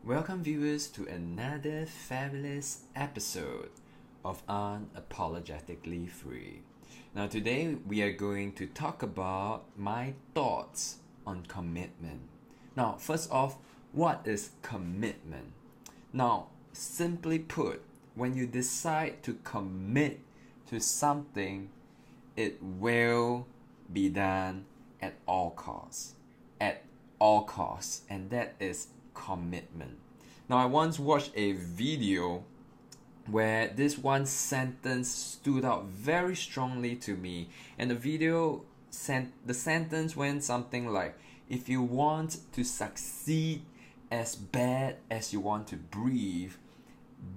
Welcome, viewers, to another fabulous episode of Unapologetically Free. Now, today we are going to talk about my thoughts on commitment. Now, first off, what is commitment? Now, simply put, when you decide to commit to something, it will be done at all costs. At all costs, and that is commitment. Now, I once watched a video where this one sentence stood out very strongly to me, and the sentence went something like, if you want to succeed as bad as you want to breathe,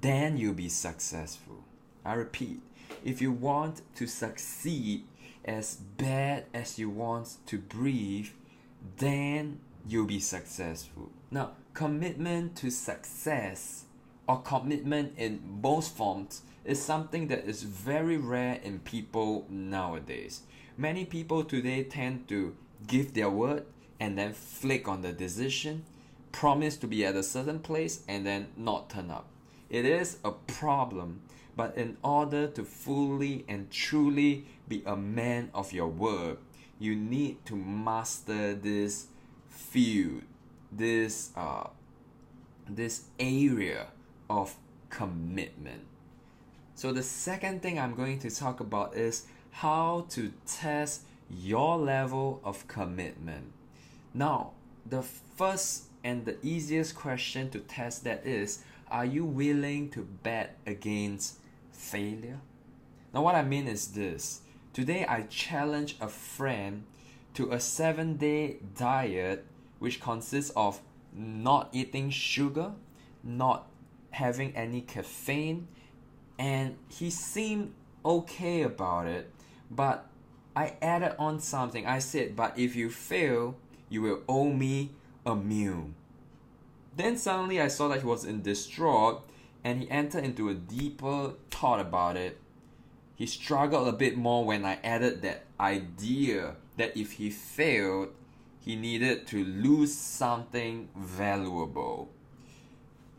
then you'll be successful. I repeat, if you want to succeed as bad as you want to breathe, then you'll be successful. Now, commitment to success or commitment in most forms is something that is very rare in people nowadays. Many people today tend to give their word and then flick on the decision, promise to be at a certain place and then not turn up. It is a problem, but in order to fully and truly be a man of your word, you need to master this field, this area of commitment. So the second thing I'm going to talk about is how to test your level of commitment. Now, the first and the easiest question to test that is, are you willing to bet against failure? Now, what I mean is this. Today, I challenge a friend to a 7-day diet which consists of not eating sugar, not having any caffeine, and he seemed okay about it, but I added on something. I said, but if you fail, you will owe me a meal. Then suddenly I saw that he was in distraught and he entered into a deeper thought about it. He struggled a bit more when I added that idea that if he failed, he needed to lose something valuable.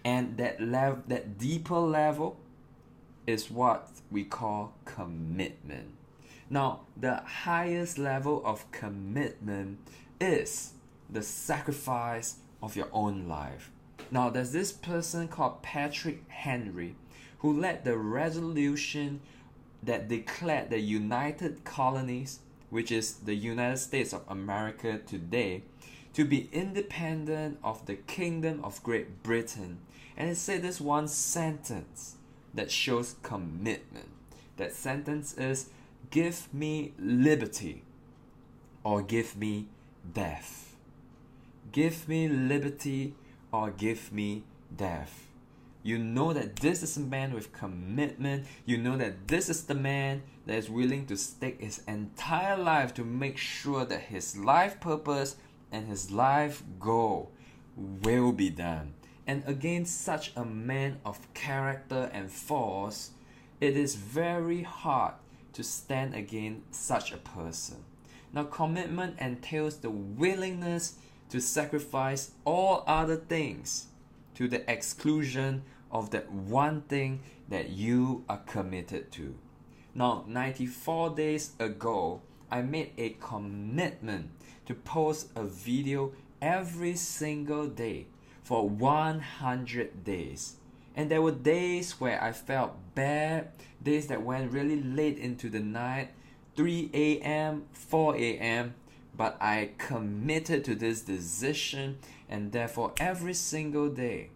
And that deeper level is what we call commitment. Now, the highest level of commitment is the sacrifice of your own life. Now, there's this person called Patrick Henry who led the resolution that declared the United Colonies, which is the United States of America today, to be independent of the Kingdom of Great Britain. And it said this one sentence that shows commitment. That sentence is, give me liberty or give me death. Give me liberty or give me death. You know that this is a man with commitment. You know that this is the man that is willing to stake his entire life to make sure that his life purpose and his life goal will be done. And against such a man of character and force, it is very hard to stand against such a person. Now, commitment entails the willingness to sacrifice all other things to the exclusion of that one thing that you are committed to. Now, 94 days ago, I made a commitment to post a video every single day for 100 days. And there were days where I felt bad, days that went really late into the night, 3 a.m., 4 a.m., but I committed to this decision, and therefore every single day,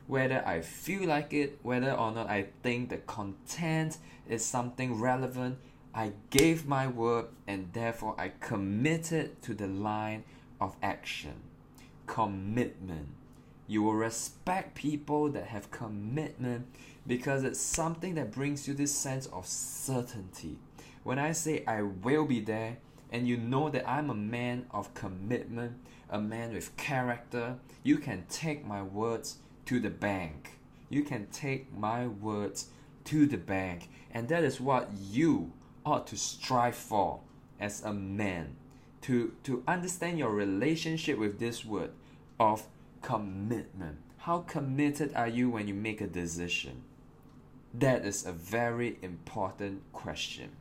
whether I feel like it, whether or not I think the content is something relevant, I gave my word and therefore I committed to the line of action. Commitment. You will respect people that have commitment because it's something that brings you this sense of certainty. When I say I will be there, and you know that I'm a man of commitment, a man with character, you can take my words to the bank. You can take my words to the bank. And that is what you ought to strive for as a man. To understand your relationship with this word of commitment. How committed are you when you make a decision? That is a very important question.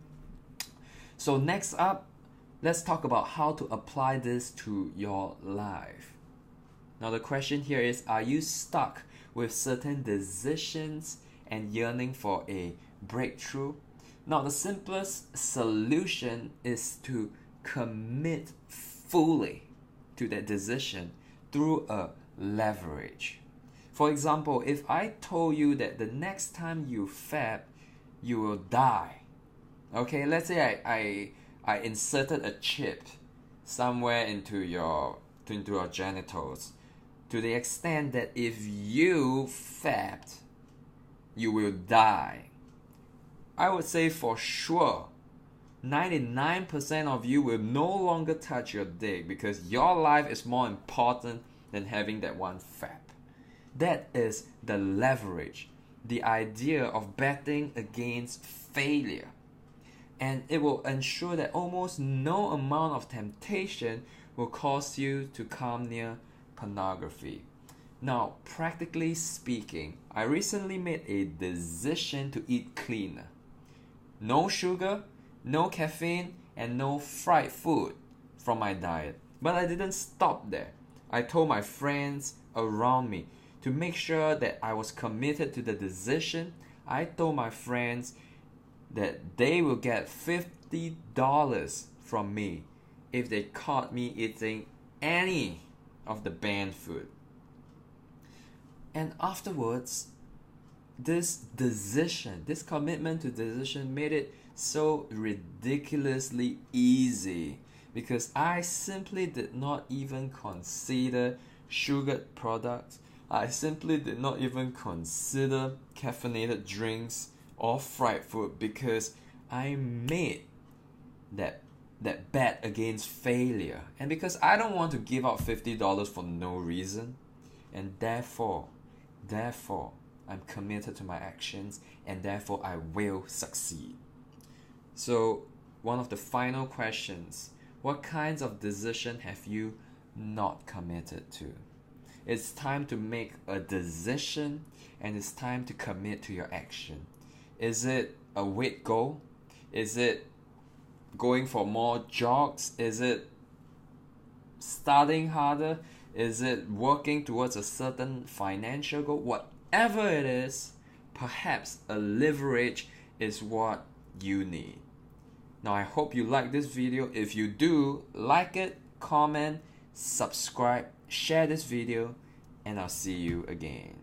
So next up, let's talk about how to apply this to your life. Now the question here is, are you stuck with certain decisions and yearning for a breakthrough? Now the simplest solution is to commit fully to that decision through a leverage. For example, if I told you that the next time you fab, you will die. Okay, let's say I inserted a chip somewhere into your genitals to the extent that if you fabbed, you will die. I would say for sure 99% of you will no longer touch your dick because your life is more important than having that one fab. That is the leverage, the idea of betting against failure. And it will ensure that almost no amount of temptation will cause you to come near pornography. Now, practically speaking, I recently made a decision to eat cleaner. No sugar, no caffeine, and no fried food from my diet. But I didn't stop there. I told my friends around me to make sure that I was committed to the decision. I told my friends that they will get $50 from me if they caught me eating any of the banned food. And afterwards, this commitment to decision made it so ridiculously easy because I simply did not even consider sugared products. I simply did not even consider caffeinated drinks or fried food because I made that bet against failure, and because I don't want to give out $50 for no reason, and therefore I'm committed to my actions, and therefore I will succeed. So one of the final questions, what kinds of decision have you not committed to? It's time to make a decision, and it's time to commit to your action. Is it a weight goal? Is it going for more jogs? Is it studying harder? Is it working towards a certain financial goal? Whatever it is, perhaps a leverage is what you need. Now I hope you like this video. If you do, like it, comment, subscribe, share this video, and I'll see you again.